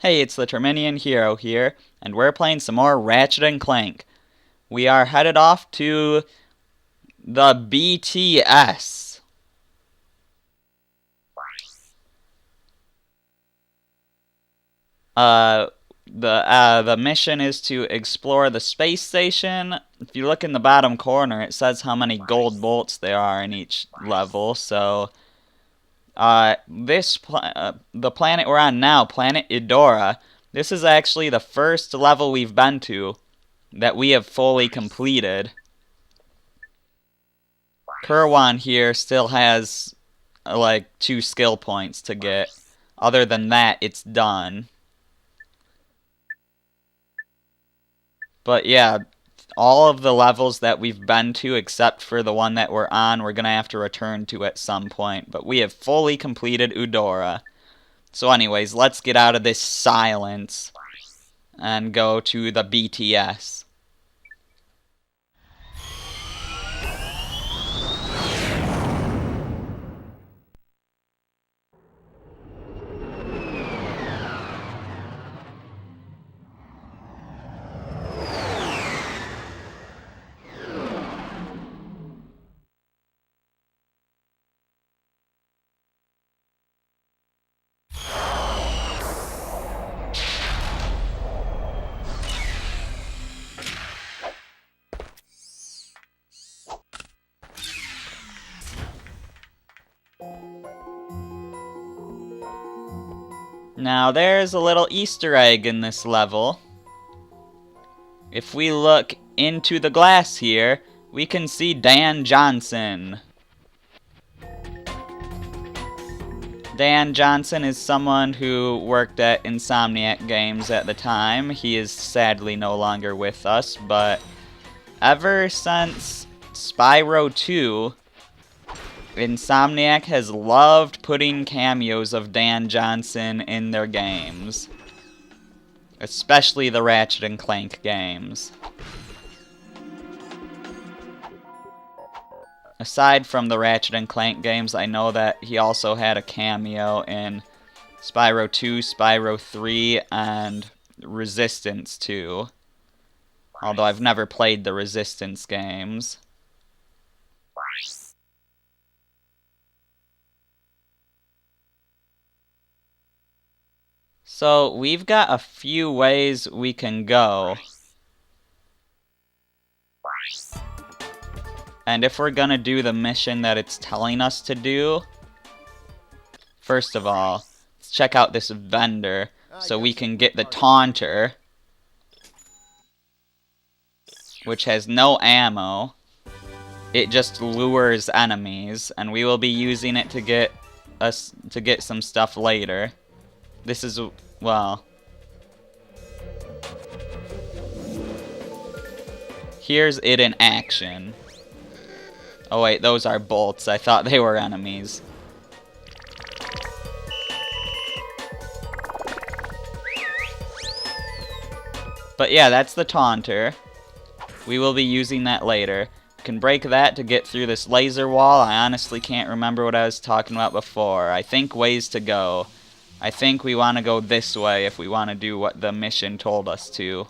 Hey, it's the Terminian Hero here, and we're playing some more Ratchet & Clank. We are headed off to the BTS. The mission is to explore the space station. If you look in the bottom corner, it says how many gold bolts there are in each level, so... the planet we're on now, Planet Eudora, this is actually the first level we've been to that we have fully completed. Kerwan here still has, like, 2 skill points to get. Other than that, it's done. But yeah, all of the levels that we've been to, except for the one that we're on, we're going to have to return to at some point. But we have fully completed Eudora. So anyways, let's get out of this silence and go to the BTS. Now there's a little Easter egg in this level. If we look into the glass here, we can see Dan Johnson. Dan Johnson is someone who worked at Insomniac Games at the time. He is sadly no longer with us, but ever since Spyro 2, Insomniac has loved putting cameos of Dan Johnson in their games. Especially the Ratchet & Clank games. Aside from the Ratchet & Clank games, I know that he also had a cameo in Spyro 2, Spyro 3, and Resistance 2. Although I've never played the Resistance games. So, we've got a few ways we can go. And if we're gonna do the mission that it's telling us to do, first of all, let's check out this vendor so we can get the taunter, which has no ammo. It just lures enemies, and we will be using it to get some stuff later. This is, well, here's it in action. Oh wait, those are bolts. I thought they were enemies. But yeah, that's the taunter. We will be using that later. We can break that to get through this laser wall. I honestly can't remember what I was talking about before. I think ways to go. I think we want to go this way if we want to do what the mission told us to.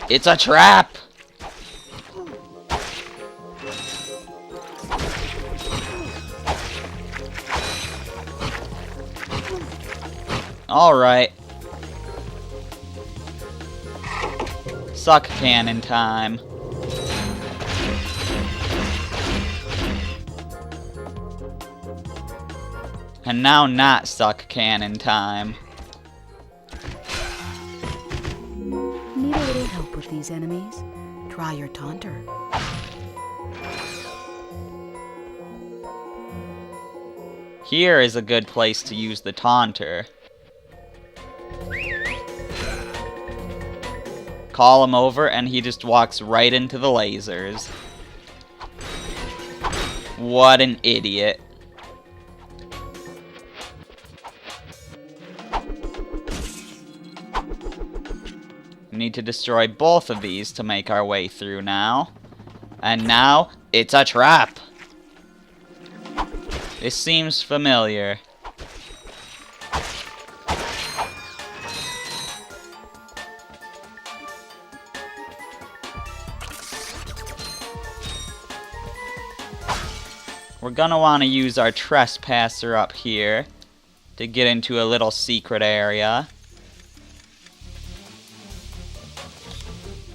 It's a trap! Alright. Suck cannon time. And now not suck cannon time. Need a little help with these enemies? Try your taunter. Here is a good place to use the taunter. Call him over and he just walks right into the lasers. What an idiot. We need to destroy both of these to make our way through now. And now, It's a trap! This seems familiar. We're gonna want to use our trespasser up here to get into a little secret area.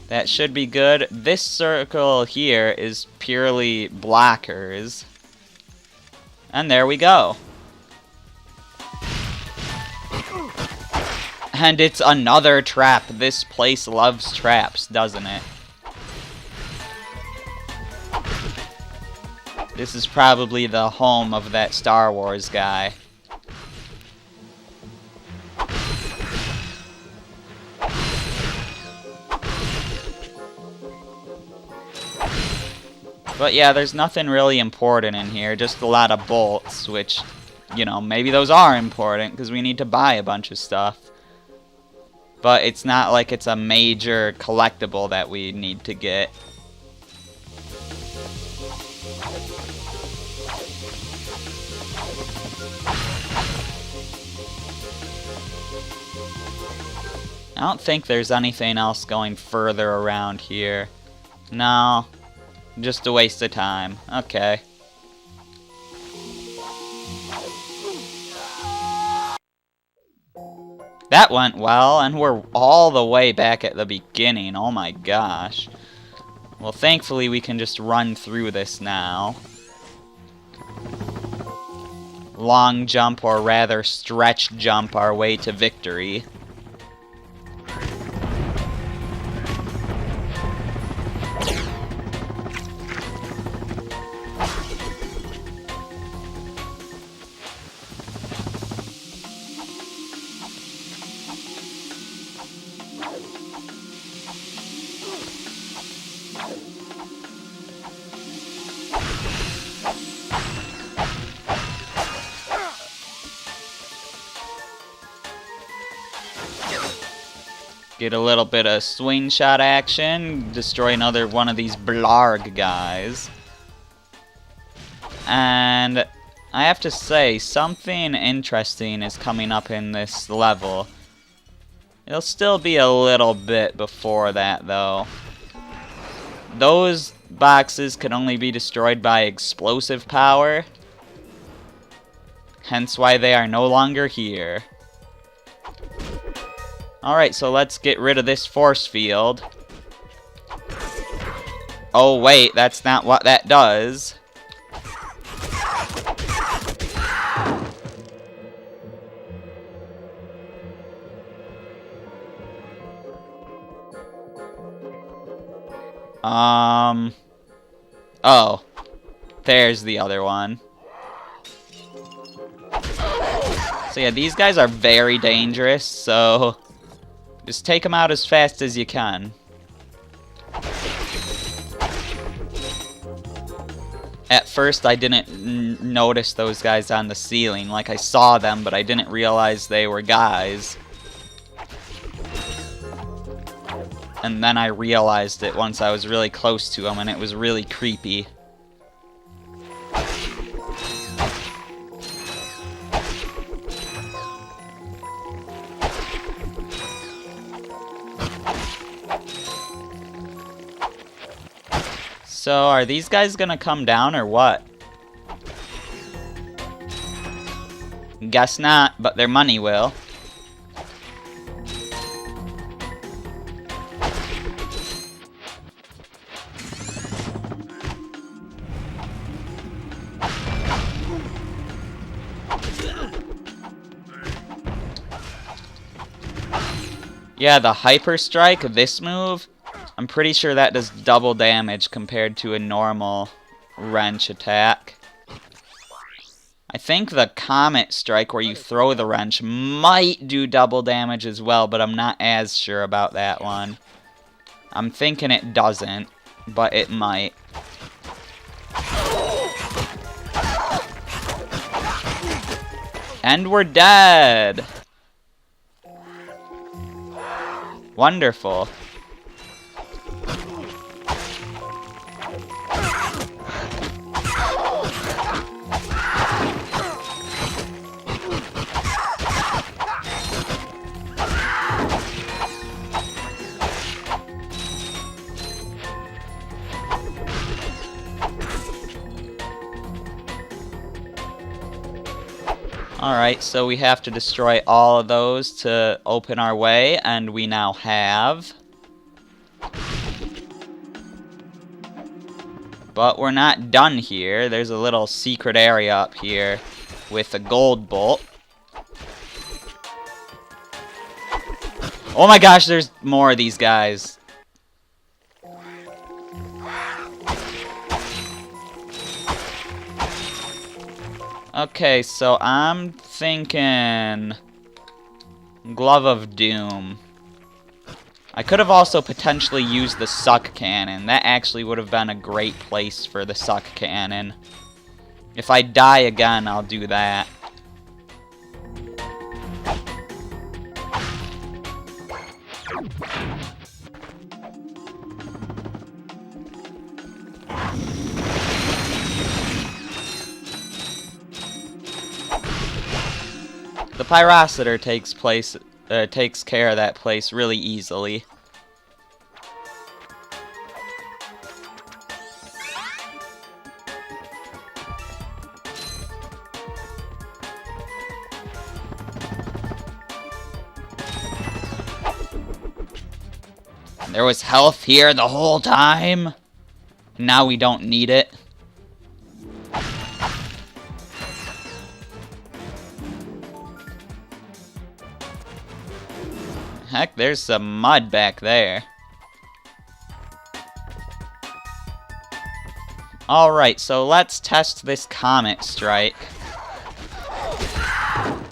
That should be good. This circle here is purely blockers. And there we go. And it's another trap. This place loves traps, doesn't it? This is probably the home of that Star Wars guy. But yeah, there's nothing really important in here, just a lot of bolts, which, you know, maybe those are important because we need to buy a bunch of stuff. But it's not like it's a major collectible that we need to get. I don't think there's anything else going further around here. No. Just a waste of time. Okay. That went well, and we're all the way back at the beginning. Oh my gosh. Well, thankfully we can just run through this now. Long jump, or rather stretch jump our way to victory. Get a little bit of swing shot action, destroy another one of these blarg guys. And I have to say, something interesting is coming up in this level. It'll still be a little bit before that, though. Those boxes can only be destroyed by explosive power, hence why they are no longer here. Alright, so let's get rid of this force field. Oh wait, that's not what that does. Oh. There's the other one. So yeah, these guys are very dangerous, so just take them out as fast as you can. At first I didn't notice those guys on the ceiling. Like, I saw them, but I didn't realize they were guys. And then I realized it once I was really close to them, and it was really creepy. So, are these guys gonna come down or what? Guess not, but their money will. Yeah, the Hyper Strike, this move, I'm pretty sure that does double damage compared to a normal wrench attack. I think the Comet Strike, where you throw the wrench, might do double damage as well, but I'm not as sure about that one. I'm thinking it doesn't, but it might. And we're dead! Wonderful. Alright, so we have to destroy all of those to open our way, and we now have. But we're not done here. There's a little secret area up here with a gold bolt. Oh my gosh, there's more of these guys. Okay, so I'm thinking Glove of Doom. I could have also potentially used the suck cannon. That actually would have been a great place for the suck cannon. If I die again, I'll do that. The Pyrocitor takes care of that place really easily. There was health here the whole time. Now we don't need it. Heck, there's some mud back there. Alright, so let's test this Comet Strike.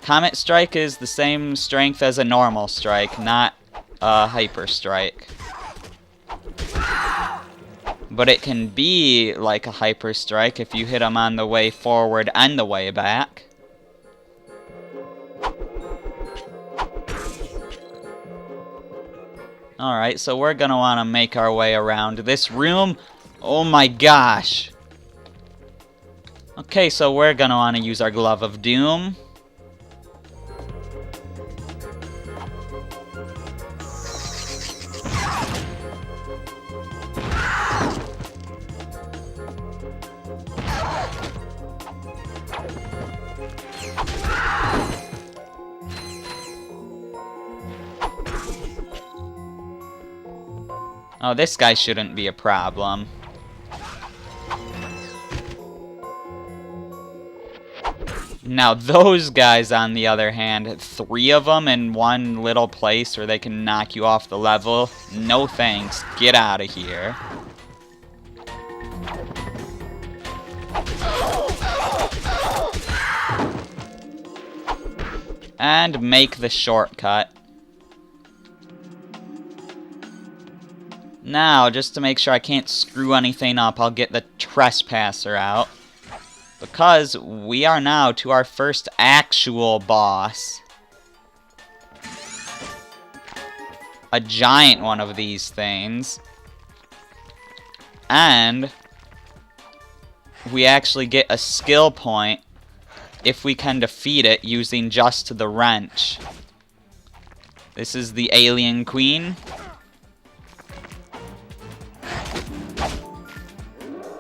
Comet Strike is the same strength as a normal strike, not a Hyper Strike. But it can be like a Hyper Strike if you hit them on the way forward and the way back. Alright, so we're gonna want to make our way around this room. Oh my gosh. Okay, so we're gonna want to use our Glove of Doom. Oh, this guy shouldn't be a problem. Now, those guys, on the other hand, 3 of them in one little place where they can knock you off the level. No thanks. Get out of here. And make the shortcut. Now, just to make sure I can't screw anything up, I'll get the Trespasser out. Because we are now to our first actual boss. A giant one of these things. And we actually get a skill point if we can defeat it using just the wrench. This is the Alien Queen.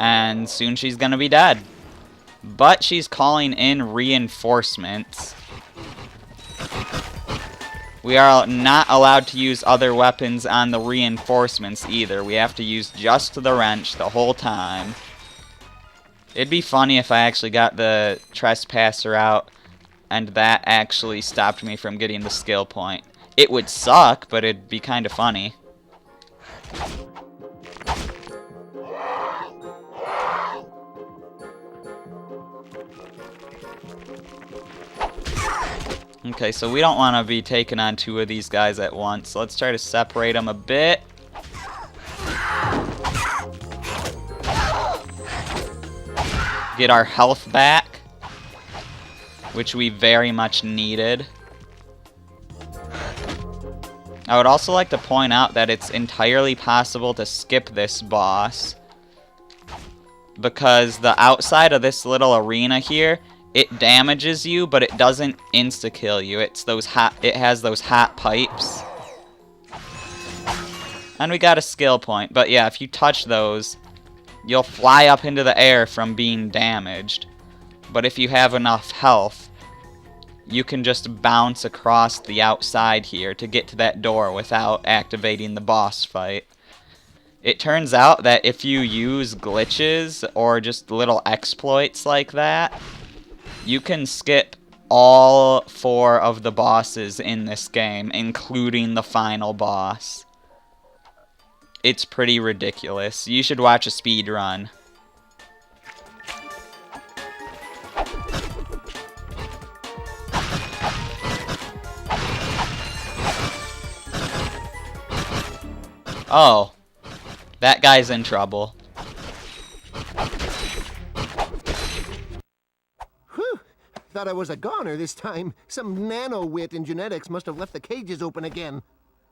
And soon she's gonna be dead. But she's calling in reinforcements. We are not allowed to use other weapons on the reinforcements either. We have to use just the wrench the whole time. It'd be funny if I actually got the Trespasser out and that actually stopped me from getting the skill point. It would suck, but it'd be kind of funny. Okay, so we don't want to be taking on 2 of these guys at once. So let's try to separate them a bit. Get our health back, which we very much needed. I would also like to point out that it's entirely possible to skip this boss, because the outside of this little arena here, it damages you, but it doesn't insta-kill you. It has those hot pipes. And we got a skill point. But yeah, if you touch those, you'll fly up into the air from being damaged. But if you have enough health, you can just bounce across the outside here to get to that door without activating the boss fight. It turns out that if you use glitches or just little exploits like that, you can skip all 4 of the bosses in this game, including the final boss. It's pretty ridiculous. You should watch a speed run. Oh, that guy's in trouble. Whew! Thought I was a goner this time. Some nano-wit in genetics must have left the cages open again.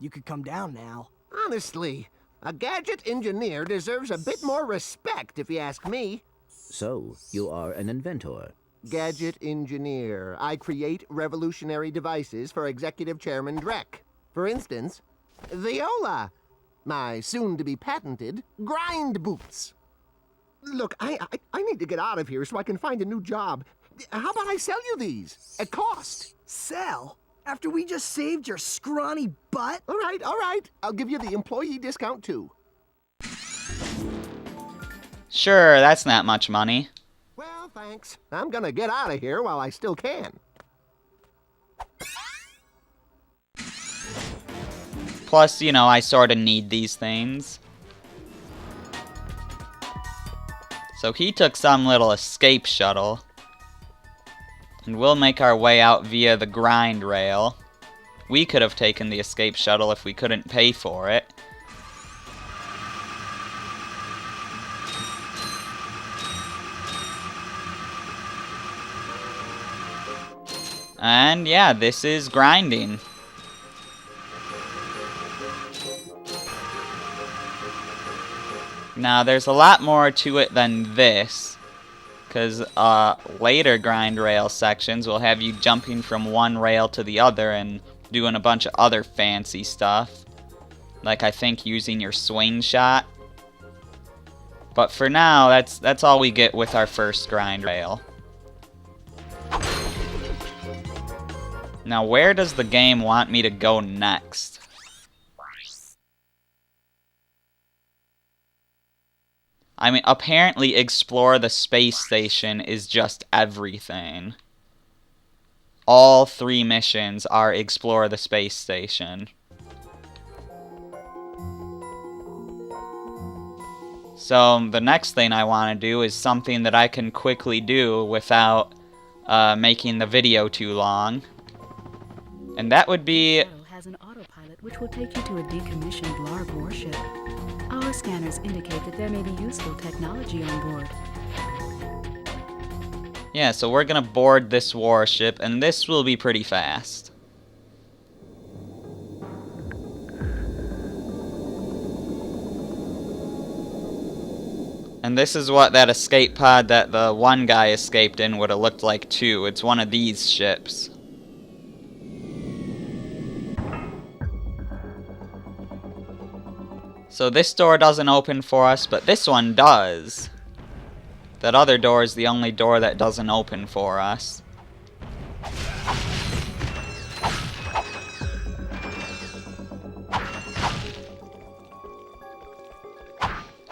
You could come down now. Honestly, a gadget engineer deserves a bit more respect, if you ask me. So, you are an inventor. Gadget engineer. I create revolutionary devices for Executive Chairman Drek. For instance, Viola. My soon-to-be patented grind boots. Look, I need to get out of here so I can find a new job. How about I sell you these at cost? Sell? After we just saved your scrawny butt? All right. I'll give you the employee discount too. Sure, that's not much money. Well, thanks. I'm gonna get out of here while I still can. Plus, you know, I sort of need these things. So he took some little escape shuttle. And we'll make our way out via the grind rail. We could have taken the escape shuttle if we couldn't pay for it. And yeah, this is grinding. Now, there's a lot more to it than this, because later grind rail sections will have you jumping from one rail to the other and doing a bunch of other fancy stuff, like I think using your swing shot. But for now, that's all we get with our first grind rail. Now, where does the game want me to go next? I mean, apparently explore the space station is just everything. All 3 missions are explore the space station. So the next thing I want to do is something that I can quickly do without making the video too long. And that would be... has an autopilot which will take you to a decommissioned LARP warship. Our scanners indicate that there may be useful technology on board. Yeah, so we're gonna board this warship, and this will be pretty fast. And this is what that escape pod that the one guy escaped in would have looked like too. It's one of these ships. So this door doesn't open for us, but this one does. That other door is the only door that doesn't open for us.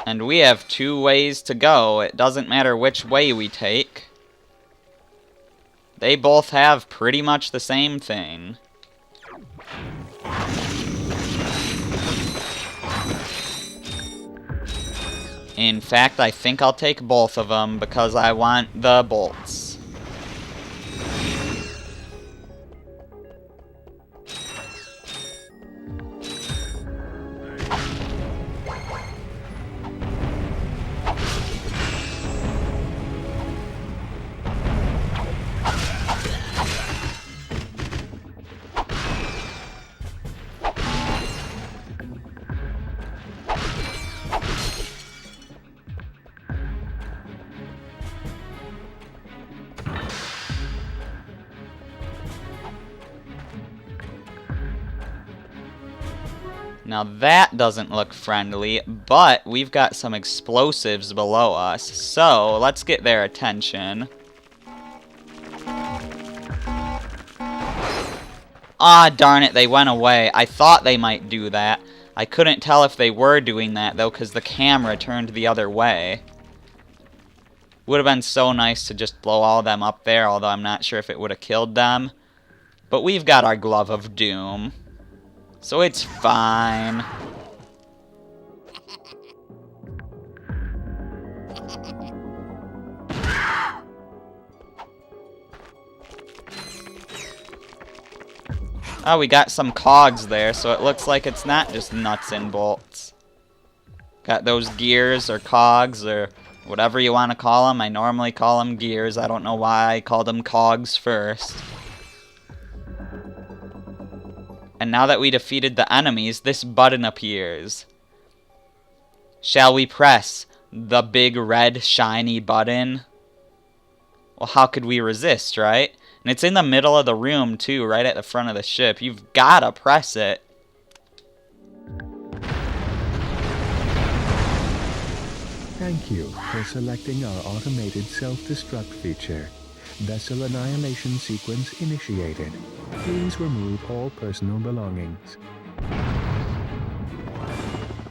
And we have 2 ways to go. It doesn't matter which way we take. They both have pretty much the same thing. In fact, I think I'll take both of them because I want the bolts. Now that doesn't look friendly, but we've got some explosives below us, so let's get their attention. Ah, darn it, they went away. I thought they might do that. I couldn't tell if they were doing that, though, because the camera turned the other way. Would have been so nice to just blow all of them up there, although I'm not sure if it would have killed them. But we've got our Glove of Doom, so it's fine. Oh, we got some cogs there, so it looks like it's not just nuts and bolts. Got those gears or cogs or whatever you want to call them. I normally call them gears. I don't know why I called them cogs first. And now that we defeated the enemies, this button appears. Shall we press the big red shiny button? Well, how could we resist, right? And it's in the middle of the room, too, right at the front of the ship. You've got to press it. Thank you for selecting our automated self-destruct feature. Vessel annihilation sequence initiated. Please remove all personal belongings.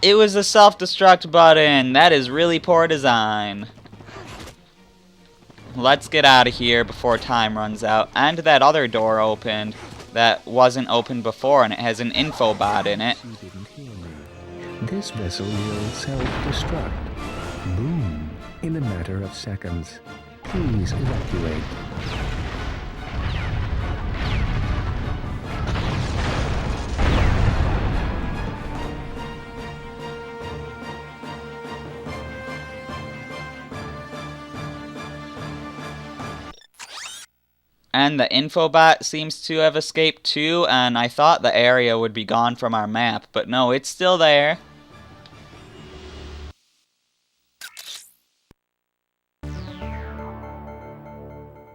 It was a self-destruct button. That is really poor design. Let's get out of here before time runs out. And that other door opened that wasn't opened before, and it has an infobot in it. You didn't hear me. This vessel will self-destruct. Boom. In a matter of seconds. Please evacuate. And the infobot seems to have escaped too, and I thought the area would be gone from our map, but no, it's still there.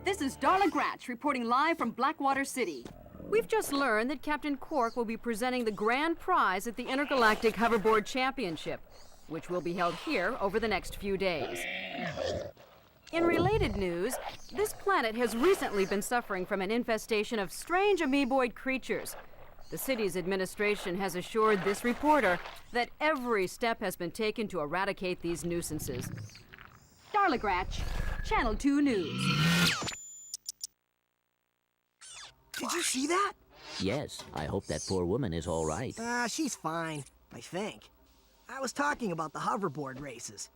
This is Darla Gratch reporting live from Blackwater City. We've just learned that Captain Quark will be presenting the grand prize at the Intergalactic Hoverboard Championship, which will be held here over the next few days. In related news, this planet has recently been suffering from an infestation of strange amoeboid creatures. The city's administration has assured this reporter that every step has been taken to eradicate these nuisances. Darla Gratch, Channel 2 News. Did you see that? Yes, I hope that poor woman is all right. She's fine, I think. I was talking about the hoverboard races.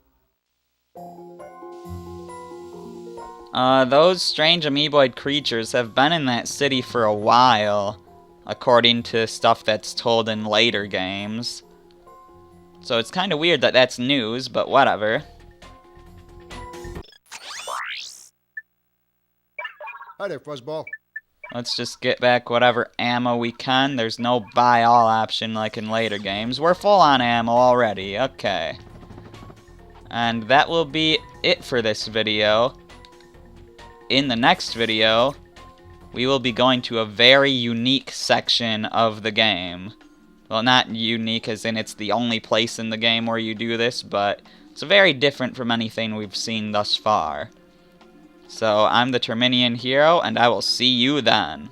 Those strange amoeboid creatures have been in that city for a while, according to stuff that's told in later games. So it's kind of weird that that's news, but whatever. Hi there, Fuzzball. Let's just get back whatever ammo we can. There's no buy all option like in later games. We're full on ammo already. Okay. And that will be it for this video. In the next video, we will be going to a very unique section of the game. Well, not unique as in it's the only place in the game where you do this, but it's very different from anything we've seen thus far. So, I'm the Terminian Hero, and I will see you then.